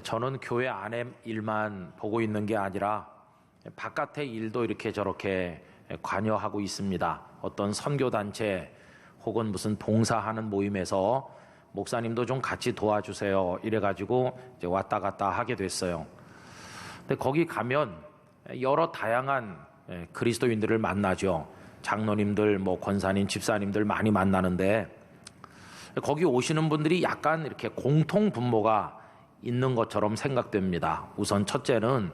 저는 교회 안에 일만 보고 있는 게 아니라 바깥의 일도 이렇게 저렇게 관여하고 있습니다. 어떤 선교단체 혹은 무슨 봉사하는 모임에서 목사님도 좀 같이 도와주세요 이래가지고 이제 왔다 갔다 하게 됐어요. 근데 거기 가면 여러 다양한 그리스도인들을 만나죠. 장로님들, 권사님, 집사님들 많이 만나는데 거기 오시는 분들이 약간 이렇게 공통 분모가 있는 것처럼 생각됩니다. 우선 첫째는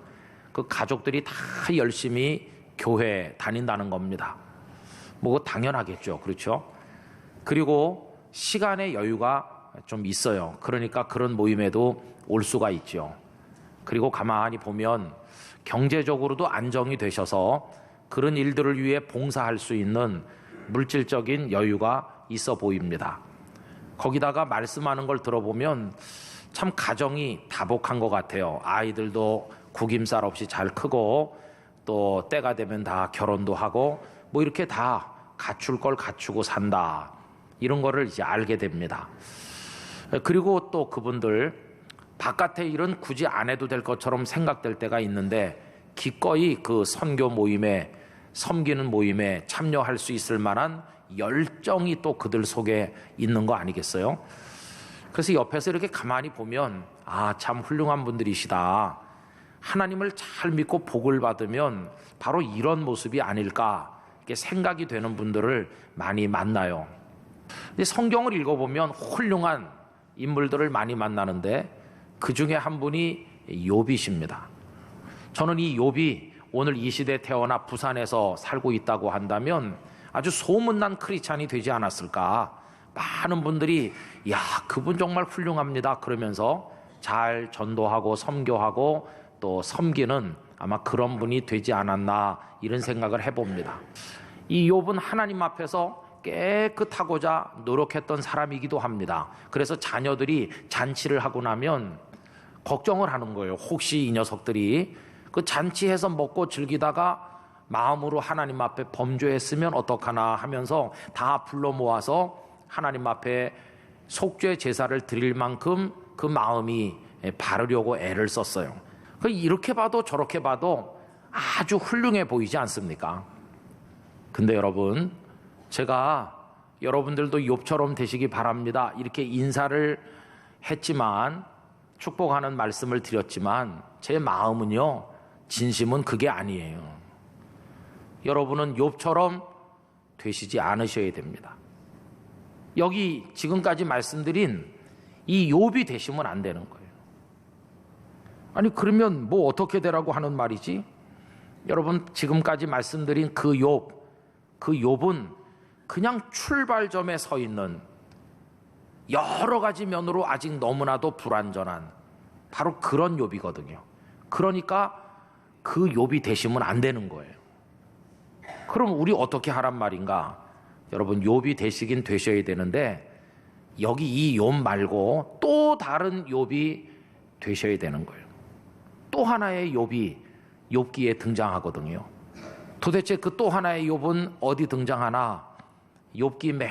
그 가족들이 다 열심히 교회 다닌다는 겁니다. 뭐 당연하겠죠. 그렇죠? 그리고 시간의 여유가 좀 있어요. 그러니까 그런 모임에도 올 수가 있죠. 그리고 가만히 보면 경제적으로도 안정이 되셔서 그런 일들을 위해 봉사할 수 있는 물질적인 여유가 있어 보입니다. 거기다가 말씀하는 걸 들어보면 참 가정이 다복한 것 같아요. 아이들도 구김살 없이 잘 크고 또 때가 되면 다 결혼도 하고 뭐 이렇게 다 갖출 걸 갖추고 산다. 이런 거를 이제 알게 됩니다. 그리고 또 그분들 바깥의 일은 굳이 안 해도 될 것처럼 생각될 때가 있는데 기꺼이 그 선교 모임에 섬기는 모임에 참여할 수 있을 만한 열정이 또 그들 속에 있는 거 아니겠어요? 그래서 옆에서 이렇게 가만히 보면 참 훌륭한 분들이시다. 하나님을 잘 믿고 복을 받으면 바로 이런 모습이 아닐까 이렇게 생각이 되는 분들을 많이 만나요. 근데 성경을 읽어보면 훌륭한 인물들을 많이 만나는데 그 중에 한 분이 욥이십니다. 저는 이 욥이 오늘 이 시대에 태어나 부산에서 살고 있다고 한다면 아주 소문난 크리스찬이 되지 않았을까. 많은 분들이 그분 정말 훌륭합니다 그러면서 잘 전도하고 섬교하고 또 섬기는 아마 그런 분이 되지 않았나 이런 생각을 해봅니다. 이 욥은 하나님 앞에서 깨끗하고자 노력했던 사람이기도 합니다. 그래서 자녀들이 잔치를 하고 나면 걱정을 하는 거예요. 혹시 이 녀석들이 그 잔치해서 먹고 즐기다가 마음으로 하나님 앞에 범죄했으면 어떡하나 하면서 다 불러 모아서 하나님 앞에 속죄 제사를 드릴 만큼 그 마음이 바르려고 애를 썼어요. 이렇게 봐도 저렇게 봐도 아주 훌륭해 보이지 않습니까? 근데 여러분, 제가 여러분들도 욥처럼 되시기 바랍니다 이렇게 인사를 했지만 축복하는 말씀을 드렸지만 제 마음은요, 진심은 그게 아니에요. 여러분은 욥처럼 되시지 않으셔야 됩니다. 여기 지금까지 말씀드린 이 욥이 되시면 안 되는 거예요. 아니 그러면 뭐 어떻게 되라고 하는 말이지? 여러분 지금까지 말씀드린 그 욥은 그냥 출발점에 서 있는 여러 가지 면으로 아직 너무나도 불완전한 바로 그런 욥이거든요. 그러니까 그 욥이 되시면 안 되는 거예요. 그럼 우리 어떻게 하란 말인가? 여러분 욥이 되시긴 되셔야 되는데 여기 이 욥 말고 또 다른 욥이 되셔야 되는 거예요. 또 하나의 욥이 욥기에 등장하거든요. 도대체 그 또 하나의 욥은 어디 등장하나? 욥기 맨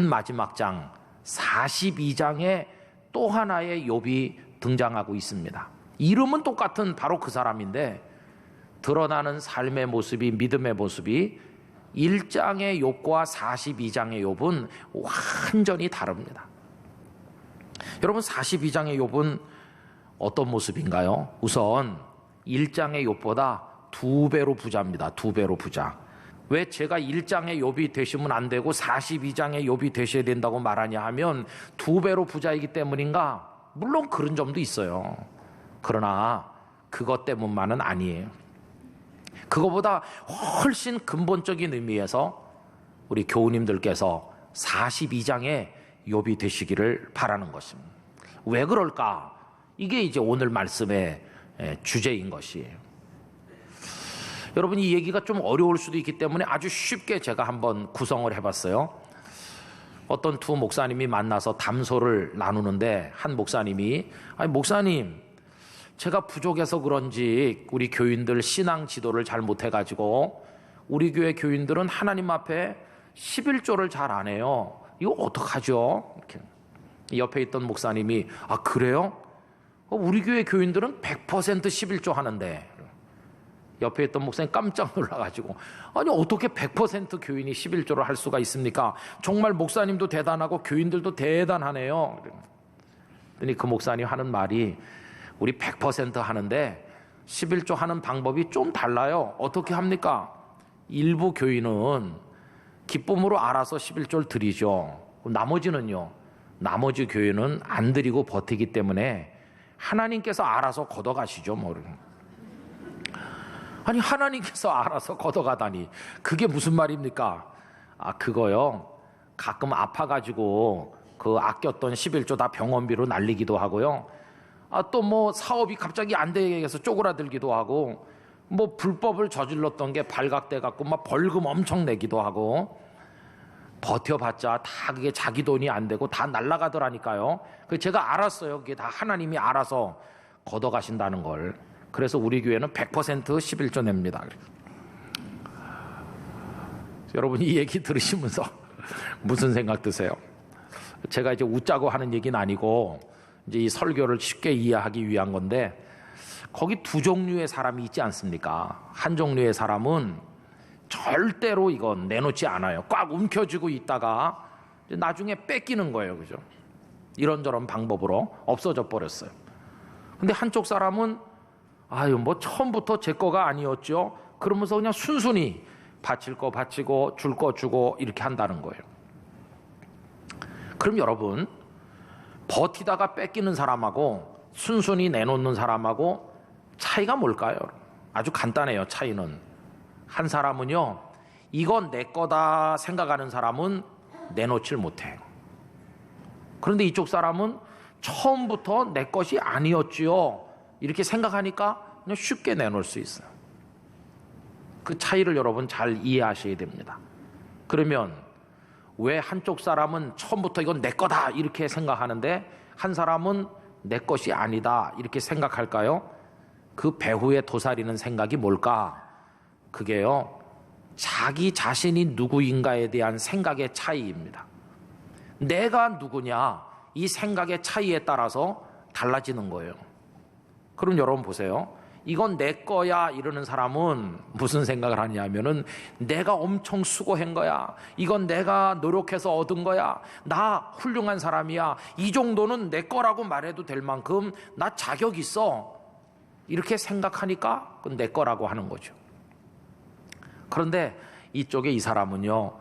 마지막 장 42장에 또 하나의 욥이 등장하고 있습니다. 이름은 똑같은 바로 그 사람인데 드러나는 삶의 모습이, 믿음의 모습이 1장의 욥과 42장의 욥은 완전히 다릅니다. 여러분 42장의 욥은 어떤 모습인가요? 우선 1장의 욥보다 2배로 부자입니다. 2배로 부자. 왜 제가 1장의 욥이 되시면 안 되고 42장의 욥이 되셔야 된다고 말하냐 하면 2배로 부자이기 때문인가? 물론 그런 점도 있어요. 그러나 그것 때문만은 아니에요. 그거보다 훨씬 근본적인 의미에서 우리 교우님들께서 42장의 욥이 되시기를 바라는 것입니다. 왜 그럴까? 이게 이제 오늘 말씀의 주제인 것이에요. 여러분 이 얘기가 좀 어려울 수도 있기 때문에 아주 쉽게 제가 한번 구성을 해봤어요. 어떤 두 목사님이 만나서 담소를 나누는데 한 목사님이 목사님 제가 부족해서 그런지 우리 교인들 신앙 지도를 잘 못해가지고 우리 교회 교인들은 하나님 앞에 11조를 잘 안 해요. 이거 어떡하죠? 이렇게. 옆에 있던 목사님이 그래요? 우리 교회 교인들은 100% 11조 하는데, 옆에 있던 목사님 깜짝 놀라가지고, 아니 어떻게 100% 교인이 11조를 할 수가 있습니까? 정말 목사님도 대단하고 교인들도 대단하네요. 그랬더니 그 목사님 하는 말이, 우리 100% 하는데 11조 하는 방법이 좀 달라요. 어떻게 합니까? 일부 교인은 기쁨으로 알아서 11조를 드리죠. 나머지는요, 나머지 교인은 안 드리고 버티기 때문에 하나님께서 알아서 걷어가시죠. 아니 하나님께서 알아서 걷어가다니, 그게 무슨 말입니까? 그거요, 가끔 아파가지고 그 아꼈던 11조 다 병원비로 날리기도 하고요, 또 뭐 사업이 갑자기 안 되게 해서 쪼그라들기도 하고, 뭐 불법을 저질렀던 게 발각돼 갖고 막 벌금 엄청 내기도 하고, 버텨봤자 다 그게 자기 돈이 안 되고 다 날아가더라니까요. 제가 알았어요. 그게 다 하나님이 알아서 걷어가신다는 걸. 그래서 우리 교회는 100% 11조 냅니다. 여러분, 이 얘기 들으시면서 무슨 생각 드세요? 제가 이제 웃자고 하는 얘기는 아니고 이제 이 설교를 쉽게 이해하기 위한 건데, 거기 두 종류의 사람이 있지 않습니까? 한 종류의 사람은 절대로 이건 내놓지 않아요. 꽉 움켜쥐고 있다가 나중에 뺏기는 거예요. 그죠? 이런저런 방법으로 없어져 버렸어요. 근데 한쪽 사람은 뭐 처음부터 제 거가 아니었죠. 그러면서 그냥 순순히 바칠 거 바치고 줄 거 주고 이렇게 한다는 거예요. 그럼 여러분, 버티다가 뺏기는 사람하고 순순히 내놓는 사람하고 차이가 뭘까요? 아주 간단해요. 차이는. 한 사람은요, 이건 내 거다 생각하는 사람은 내놓질 못해요. 그런데 이쪽 사람은 처음부터 내 것이 아니었지요 이렇게 생각하니까 그냥 쉽게 내놓을 수 있어요. 그 차이를 여러분 잘 이해하셔야 됩니다. 그러면 왜 한쪽 사람은 처음부터 이건 내 거다 이렇게 생각하는데 한 사람은 내 것이 아니다 이렇게 생각할까요? 그 배후에 도사리는 생각이 뭘까? 그게요, 자기 자신이 누구인가에 대한 생각의 차이입니다. 내가 누구냐, 이 생각의 차이에 따라서 달라지는 거예요. 그럼 여러분 보세요. 이건 내 거야 이러는 사람은 무슨 생각을 하냐면은, 내가 엄청 수고한 거야, 이건 내가 노력해서 얻은 거야, 나 훌륭한 사람이야, 이 정도는 내 거라고 말해도 될 만큼 나 자격 있어, 이렇게 생각하니까 그건 내 거라고 하는 거죠. 그런데 이쪽에 이 사람은요,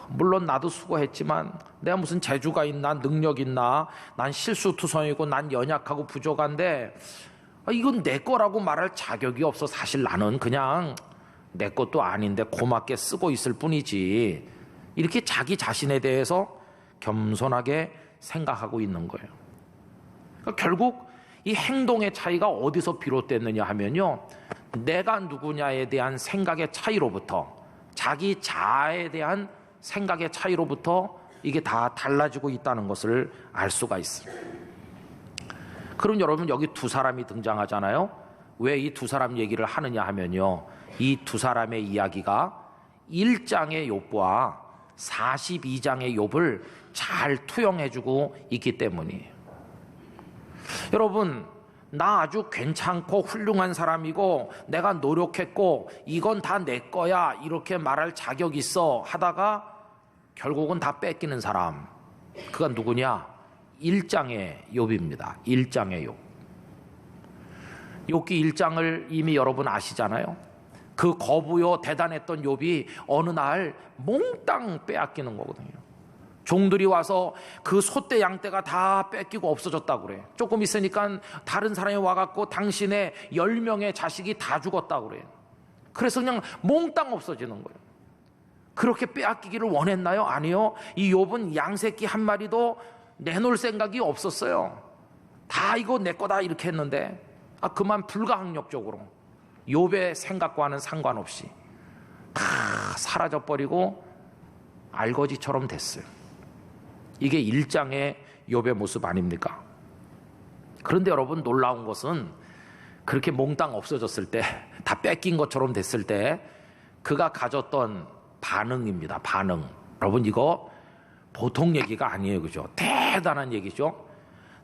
물론 나도 수고했지만 내가 무슨 재주가 있나 능력 있나, 난 실수투성이고 난 연약하고 부족한데 이건 내 거라고 말할 자격이 없어. 사실 나는 그냥 내 것도 아닌데 고맙게 쓰고 있을 뿐이지, 이렇게 자기 자신에 대해서 겸손하게 생각하고 있는 거예요. 그러니까 결국 이 행동의 차이가 어디서 비롯됐느냐 하면요, 내가 누구냐에 대한 생각의 차이로부터, 자기 자아에 대한 생각의 차이로부터 이게 다 달라지고 있다는 것을 알 수가 있습니다. 그럼 여러분, 여기 두 사람이 등장하잖아요. 왜 이 두 사람 얘기를 하느냐 하면요, 이 두 사람의 이야기가 1장의 욥과 42장의 욥을 잘 투영해주고 있기 때문이에요. 여러분, 나 아주 괜찮고 훌륭한 사람이고 내가 노력했고 이건 다 내 거야 이렇게 말할 자격 있어 하다가 결국은 다 뺏기는 사람, 그가 누구냐? 1장의 욥입니다. 1장의 욥. 욥기 1장을 이미 여러분 아시잖아요. 그 거부요 대단했던 욥이 어느 날 몽땅 빼앗기는 거거든요. 종들이 와서 그 소떼 양떼가 다 뺏기고 없어졌다고 그래. 조금 있으니까 다른 사람이 와갖고 당신의 10명의 자식이 다 죽었다고 그래. 그래서 그냥 몽땅 없어지는 거예요. 그렇게 빼앗기기를 원했나요? 아니요. 이 욥은 양새끼 한 마리도 내놓을 생각이 없었어요. 다 이거 내 거다 이렇게 했는데 그만 불가항력적으로 욥의 생각과는 상관없이 다 사라져버리고 알거지처럼 됐어요. 이게 1장의 욥의 모습 아닙니까? 그런데 여러분, 놀라운 것은 그렇게 몽땅 없어졌을 때, 다 뺏긴 것처럼 됐을 때 그가 가졌던 반응입니다. 반응. 여러분, 이거 보통 얘기가 아니에요. 그죠? 대단한 얘기죠.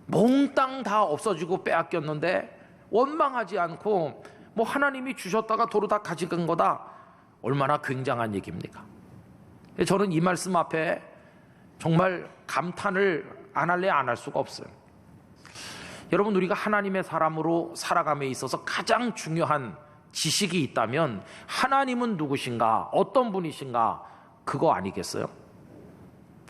몽땅 다 없어지고 빼앗겼는데 원망하지 않고 하나님이 주셨다가 도로 다 가져간 거다. 얼마나 굉장한 얘기입니까? 저는 이 말씀 앞에 정말 감탄을 안 할래 안 할 수가 없어요. 여러분, 우리가 하나님의 사람으로 살아감에 있어서 가장 중요한 지식이 있다면 하나님은 누구신가, 어떤 분이신가, 그거 아니겠어요?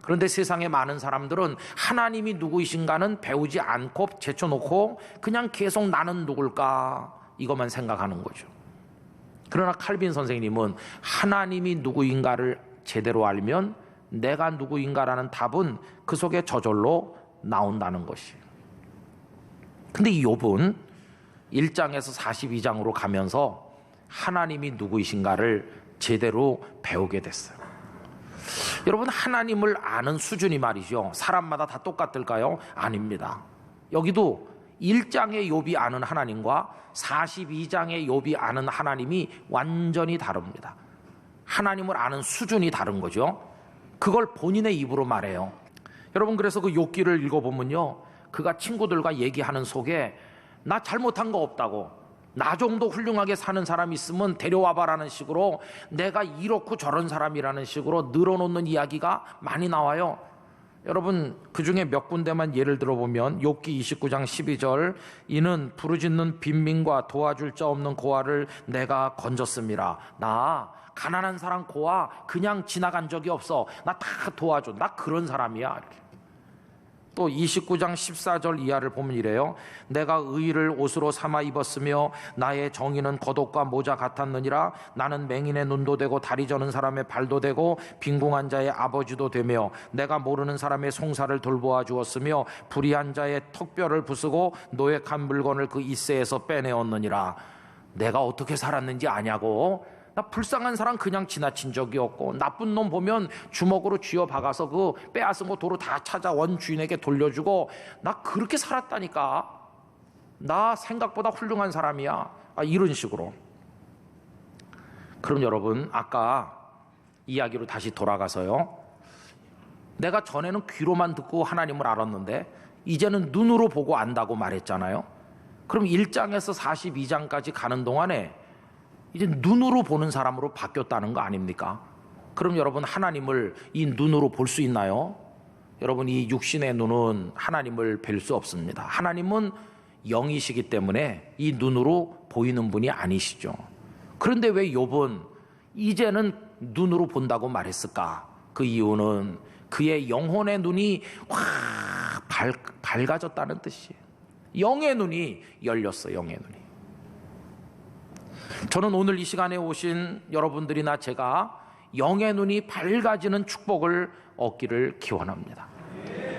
그런데 세상에 많은 사람들은 하나님이 누구이신가는 배우지 않고 제쳐놓고 그냥 계속 나는 누굴까 이것만 생각하는 거죠. 그러나 칼빈 선생님은 하나님이 누구인가를 제대로 알면 내가 누구인가라는 답은 그 속에 저절로 나온다는 것이에요. 근데 이 욥은 1장에서 42장으로 가면서 하나님이 누구이신가를 제대로 배우게 됐어요. 여러분, 하나님을 아는 수준이 말이죠, 사람마다 다 똑같을까요? 아닙니다. 여기도 1장의 욥이 아는 하나님과 42장의 욥이 아는 하나님이 완전히 다릅니다. 하나님을 아는 수준이 다른 거죠. 그걸 본인의 입으로 말해요. 여러분, 그래서 그 욥기를 읽어보면요, 그가 친구들과 얘기하는 속에 나 잘못한 거 없다고, 나 정도 훌륭하게 사는 사람이 있으면 데려와봐라는 식으로, 내가 이렇고 저런 사람이라는 식으로 늘어놓는 이야기가 많이 나와요. 여러분, 그 중에 몇 군데만 예를 들어보면 욥기 29장 12절, 이는 부르짖는 빈민과 도와줄 자 없는 고아를 내가 건졌습니다. 나 가난한 사람 고아 그냥 지나간 적이 없어. 나 다 도와줘. 나 그런 사람이야. 이렇게. 또 29장 14절 이하를 보면 이래요. 내가 의를 옷으로 삼아 입었으며 나의 정의는 겉옷과 모자 같았느니라. 나는 맹인의 눈도 되고 다리 저는 사람의 발도 되고 빈궁한 자의 아버지도 되며 내가 모르는 사람의 송사를 돌보아 주었으며 불의한 자의 턱뼈를 부수고 노획한 물건을 그 이새에서 빼내었느니라. 내가 어떻게 살았는지 아냐고. 나 불쌍한 사람 그냥 지나친 적이 없고, 나쁜 놈 보면 주먹으로 쥐어 박아서 그 빼앗은 거 도로 다 찾아 원주인에게 돌려주고, 나 그렇게 살았다니까. 나 생각보다 훌륭한 사람이야. 이런 식으로. 그럼 여러분, 아까 이야기로 다시 돌아가서요, 내가 전에는 귀로만 듣고 하나님을 알았는데 이제는 눈으로 보고 안다고 말했잖아요. 그럼 1장에서 42장까지 가는 동안에 이제 눈으로 보는 사람으로 바뀌었다는 거 아닙니까? 그럼 여러분, 하나님을 이 눈으로 볼 수 있나요? 여러분, 이 육신의 눈은 하나님을 뵐 수 없습니다. 하나님은 영이시기 때문에 이 눈으로 보이는 분이 아니시죠. 그런데 왜 욥은 이제는 눈으로 본다고 말했을까? 그 이유는 그의 영혼의 눈이 확 밝아졌다는 뜻이에요. 영의 눈이 열렸어요. 영의 눈이. 저는 오늘 이 시간에 오신 여러분들이나 제가 영의 눈이 밝아지는 축복을 얻기를 기원합니다.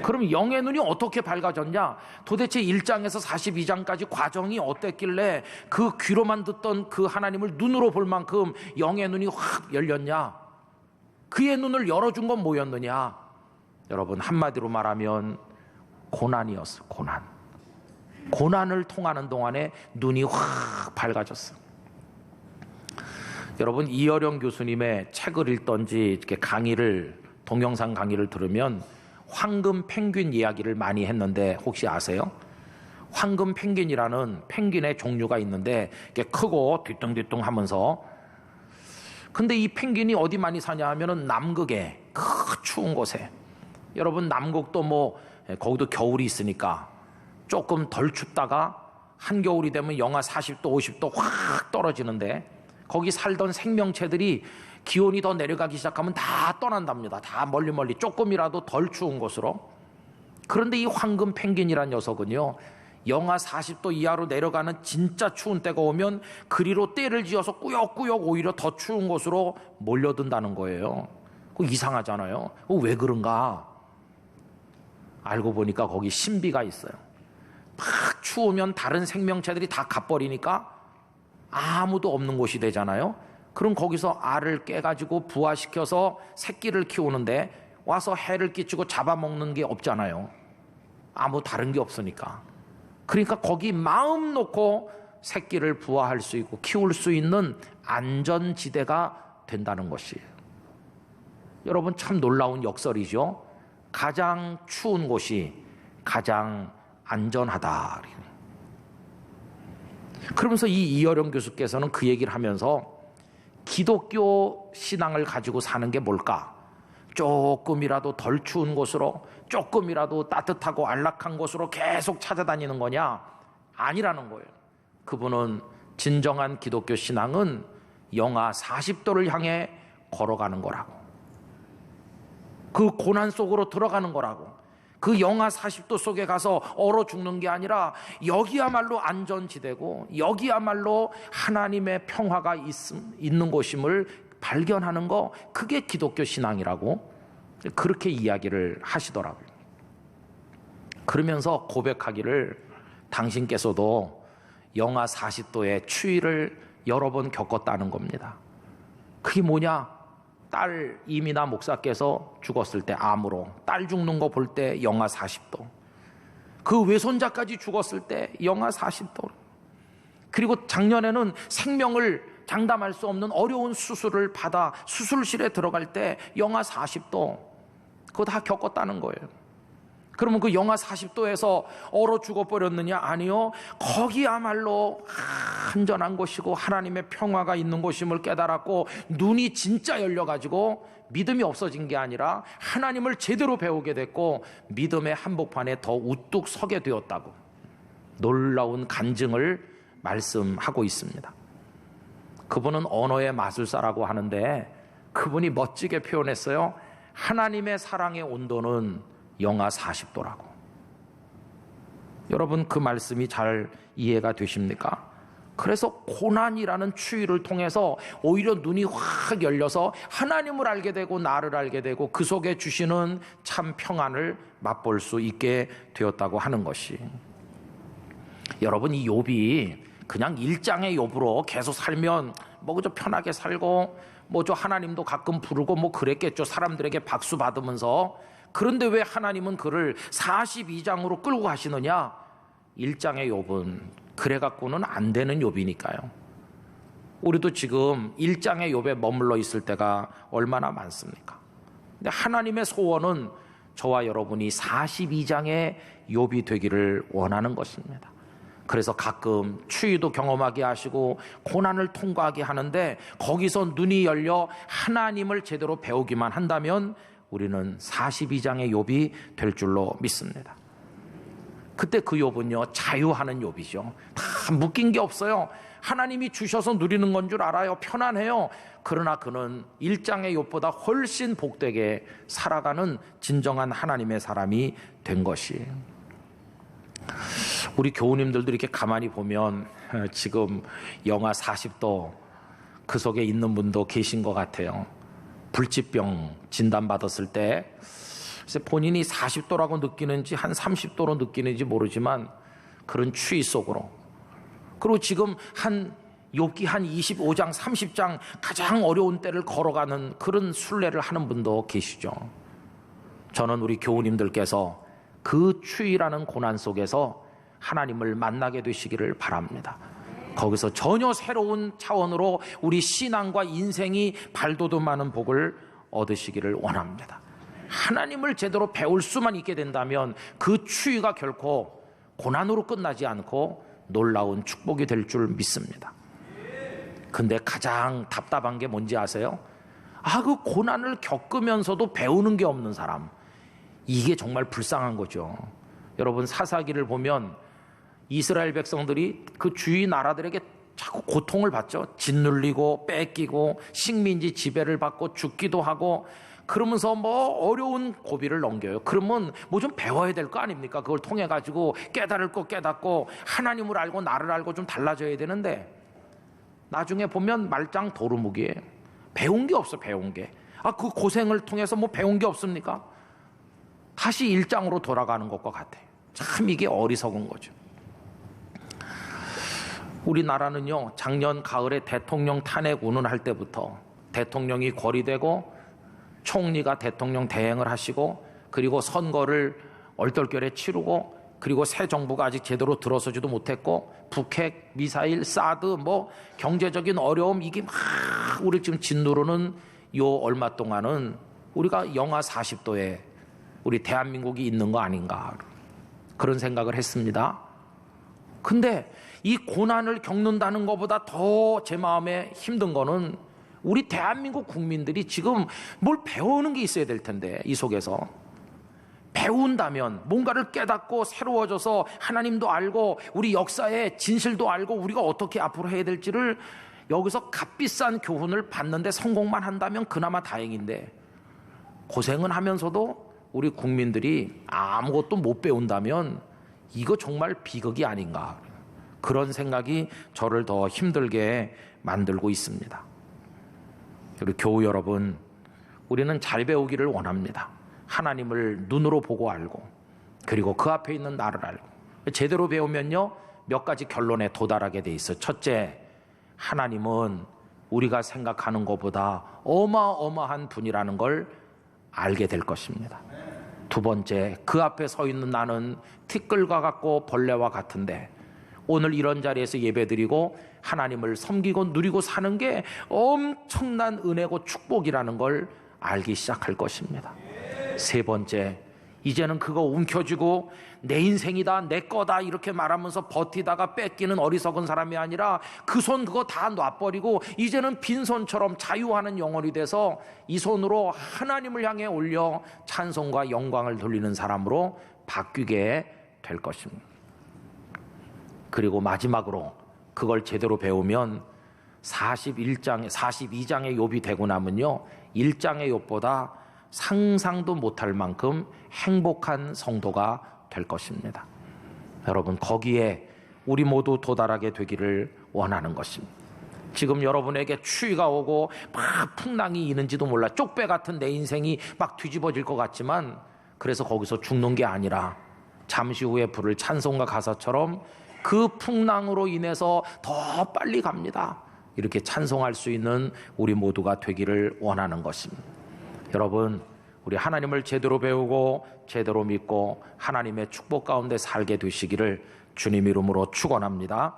그럼 영의 눈이 어떻게 밝아졌냐? 도대체 1장에서 42장까지 과정이 어땠길래 그 귀로만 듣던 그 하나님을 눈으로 볼 만큼 영의 눈이 확 열렸냐? 그의 눈을 열어준 건 뭐였느냐? 여러분, 한마디로 말하면 고난이었어요. 고난을 통하는 동안에 눈이 확 밝아졌어요. 여러분, 이어령 교수님의 책을 읽던지 이렇게 동영상 강의를 들으면 황금 펭귄 이야기를 많이 했는데 혹시 아세요? 황금 펭귄이라는 펭귄의 종류가 있는데 이게 크고 뒤뚱뒤뚱 하면서, 근데 이 펭귄이 어디 많이 사냐 하면은 남극에 추운 곳에. 여러분, 남극도 거기도 겨울이 있으니까 조금 덜 춥다가 한겨울이 되면 영하 40도 50도 확 떨어지는데, 거기 살던 생명체들이 기온이 더 내려가기 시작하면 다 떠난답니다. 다 멀리 조금이라도 덜 추운 곳으로. 그런데 이 황금 펭귄이란 녀석은요, 영하 40도 이하로 내려가는 진짜 추운 때가 오면 그리로 떼를 지어서 꾸역꾸역 오히려 더 추운 곳으로 몰려든다는 거예요. 그거 이상하잖아요. 그거 왜 그런가? 알고 보니까 거기 신비가 있어요. 막 추우면 다른 생명체들이 다 가버리니까 아무도 없는 곳이 되잖아요. 그럼 거기서 알을 깨가지고 부화시켜서 새끼를 키우는데 와서 해를 끼치고 잡아먹는 게 없잖아요. 아무 다른 게 없으니까. 그러니까 거기 마음 놓고 새끼를 부화할 수 있고 키울 수 있는 안전지대가 된다는 것이에요. 여러분, 참 놀라운 역설이죠. 가장 추운 곳이 가장 안전하다. 그러면서 이 이어령 교수께서는 그 얘기를 하면서 기독교 신앙을 가지고 사는 게 뭘까? 조금이라도 덜 추운 곳으로, 조금이라도 따뜻하고 안락한 곳으로 계속 찾아다니는 거냐? 아니라는 거예요. 그분은 진정한 기독교 신앙은 영하 40도를 향해 걸어가는 거라고. 그 고난 속으로 들어가는 거라고. 그 영하 40도 속에 가서 얼어 죽는 게 아니라 여기야말로 안전지대고 여기야말로 하나님의 평화가 있는 곳임을 발견하는 거, 그게 기독교 신앙이라고 그렇게 이야기를 하시더라고요. 그러면서 고백하기를 당신께서도 영하 40도의 추위를 여러 번 겪었다는 겁니다. 그게 뭐냐? 딸 이민아 목사께서 죽었을 때 암으로, 딸 죽는 거 볼 때 영하 40도, 그 외손자까지 죽었을 때 영하 40도, 그리고 작년에는 생명을 장담할 수 없는 어려운 수술을 받아 수술실에 들어갈 때 영하 40도, 그거 다 겪었다는 거예요. 그러면 그 영하 40도에서 얼어 죽어버렸느냐? 아니요. 거기야말로 안전한 곳이고 하나님의 평화가 있는 곳임을 깨달았고 눈이 진짜 열려가지고 믿음이 없어진 게 아니라 하나님을 제대로 배우게 됐고 믿음의 한복판에 더 우뚝 서게 되었다고 놀라운 간증을 말씀하고 있습니다. 그분은 언어의 마술사라고 하는데 그분이 멋지게 표현했어요. 하나님의 사랑의 온도는 영하 40도라고. 여러분, 그 말씀이 잘 이해가 되십니까? 그래서 고난이라는 추위를 통해서 오히려 눈이 확 열려서 하나님을 알게 되고 나를 알게 되고 그 속에 주시는 참 평안을 맛볼 수 있게 되었다고 하는 것이, 여러분, 이 욥이 그냥 일장의 욥으로 계속 살면 뭐 그저 편하게 살고 뭐 저 하나님도 가끔 부르고 뭐 그랬겠죠. 사람들에게 박수 받으면서. 그런데 왜 하나님은 그를 42장으로 끌고 가시느냐? 1장의 욥은 그래갖고는 안 되는 욥이니까요. 우리도 지금 1장의 욥에 머물러 있을 때가 얼마나 많습니까? 근데 하나님의 소원은 저와 여러분이 42장의 욥이 되기를 원하는 것입니다. 그래서 가끔 추위도 경험하게 하시고 고난을 통과하게 하는데 거기서 눈이 열려 하나님을 제대로 배우기만 한다면 우리는 42장의 욥이 될 줄로 믿습니다. 그때 그 욥은요, 자유하는 욥이죠. 다 묶인 게 없어요. 하나님이 주셔서 누리는 건 줄 알아요. 편안해요. 그러나 그는 1장의 욥보다 훨씬 복되게 살아가는 진정한 하나님의 사람이 된 것이. 우리 교우님들도 이렇게 가만히 보면 지금 영하 40도 그 속에 있는 분도 계신 것 같아요. 불치병 진단받았을 때 본인이 40도라고 느끼는지 한 30도로 느끼는지 모르지만 그런 추위 속으로, 그리고 지금 욥기 한 25장 30장 가장 어려운 때를 걸어가는 그런 순례를 하는 분도 계시죠. 저는 우리 교우님들께서 그 추위라는 고난 속에서 하나님을 만나게 되시기를 바랍니다. 거기서 전혀 새로운 차원으로 우리 신앙과 인생이 발돋움하는 복을 얻으시기를 원합니다. 하나님을 제대로 배울 수만 있게 된다면 그 추위가 결코 고난으로 끝나지 않고 놀라운 축복이 될 줄 믿습니다. 근데 가장 답답한 게 뭔지 아세요? 그 고난을 겪으면서도 배우는 게 없는 사람, 이게 정말 불쌍한 거죠. 여러분, 사사기를 보면 이스라엘 백성들이 그 주위 나라들에게 자꾸 고통을 받죠. 짓눌리고 뺏기고 식민지 지배를 받고 죽기도 하고, 그러면서 뭐 어려운 고비를 넘겨요. 그러면 뭐 좀 배워야 될 거 아닙니까? 그걸 통해 가지고 깨달을 거 깨닫고 하나님을 알고 나를 알고 좀 달라져야 되는데, 나중에 보면 말짱 도루묵이에요. 배운 게 없어. 배운 게. 그 고생을 통해서 뭐 배운 게 없습니까? 다시 일장으로 돌아가는 것과 같아요. 참 이게 어리석은 거죠. 우리나라는요, 작년 가을에 대통령 탄핵 운운할 때부터 대통령이 고리되고 총리가 대통령 대행을 하시고, 그리고 선거를 얼떨결에 치르고, 그리고 새 정부가 아직 제대로 들어서지도 못했고, 북핵, 미사일, 사드, 뭐 경제적인 어려움, 이게 막 우리 지금 짓누르는 요 얼마 동안은 우리가 영하 40도에 우리 대한민국이 있는 거 아닌가. 그런 생각을 했습니다. 근데 이 고난을 겪는다는 것보다 더 제 마음에 힘든 거는 우리 대한민국 국민들이 지금 뭘 배우는 게 있어야 될 텐데, 이 속에서 배운다면 뭔가를 깨닫고 새로워져서 하나님도 알고 우리 역사의 진실도 알고 우리가 어떻게 앞으로 해야 될지를 여기서 값비싼 교훈을 받는데 성공만 한다면 그나마 다행인데, 고생은 하면서도 우리 국민들이 아무것도 못 배운다면 이거 정말 비극이 아닌가, 그런 생각이 저를 더 힘들게 만들고 있습니다. 우리 교우 여러분, 우리는 잘 배우기를 원합니다. 하나님을 눈으로 보고 알고, 그리고 그 앞에 있는 나를 알고, 제대로 배우면요 몇 가지 결론에 도달하게 돼 있어요. 첫째, 하나님은 우리가 생각하는 것보다 어마어마한 분이라는 걸 알게 될 것입니다. 두 번째, 그 앞에 서 있는 나는 티끌과 같고 벌레와 같은데 오늘 이런 자리에서 예배드리고 하나님을 섬기고 누리고 사는 게 엄청난 은혜고 축복이라는 걸 알기 시작할 것입니다. 세 번째, 이제는 그거 움켜쥐고 내 인생이다, 내 거다 이렇게 말하면서 버티다가 뺏기는 어리석은 사람이 아니라 그 손 그거 다 놔버리고 이제는 빈손처럼 자유하는 영혼이 돼서 이 손으로 하나님을 향해 올려 찬송과 영광을 돌리는 사람으로 바뀌게 될 것입니다. 그리고 마지막으로 그걸 제대로 배우면 42장의 욥이 되고 나면요 1장의 욥보다 상상도 못할 만큼 행복한 성도가 될 것입니다. 여러분, 거기에 우리 모두 도달하게 되기를 원하는 것입니다. 지금 여러분에게 추위가 오고 막 풍랑이 있는지도 몰라, 쪽배 같은 내 인생이 막 뒤집어질 것 같지만, 그래서 거기서 죽는 게 아니라 잠시 후에 부를 찬송가 가사처럼 그 풍랑으로 인해서 더 빨리 갑니다, 이렇게 찬송할 수 있는 우리 모두가 되기를 원하는 것입니다. 여러분, 우리 하나님을 제대로 배우고 제대로 믿고 하나님의 축복 가운데 살게 되시기를 주님 이름으로 축원합니다.